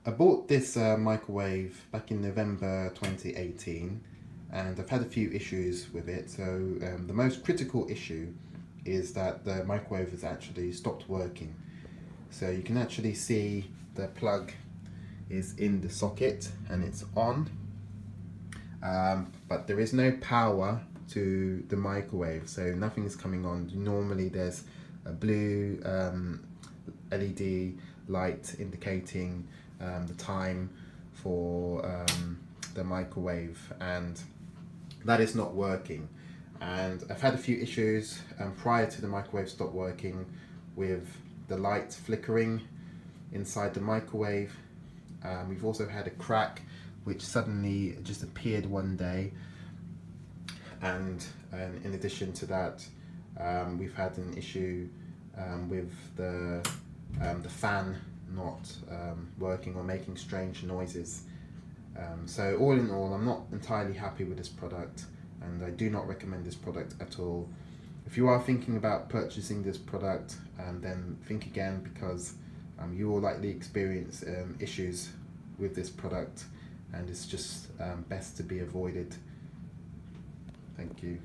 I bought this microwave back in November 2018, and I've had a few issues with it. So the most critical issue is that the microwave has actually stopped working. So you can actually see the plug is in the socket and it's on, but there is no power to the microwave, so nothing is coming on. Normally there's a blue LED light indicating the time for the microwave, and that is not working. And I've had a few issues prior to the microwave stop working with the light flickering inside the microwave. We've also had a crack which suddenly just appeared one day, and in addition to that, we've had an issue with the fan not working or making strange noises. So all in all, I'm not entirely happy with this product, and I do not recommend this product at all. If you are thinking about purchasing this product, then think again, because you will likely experience issues with this product, and it's just best to be avoided. Thank you.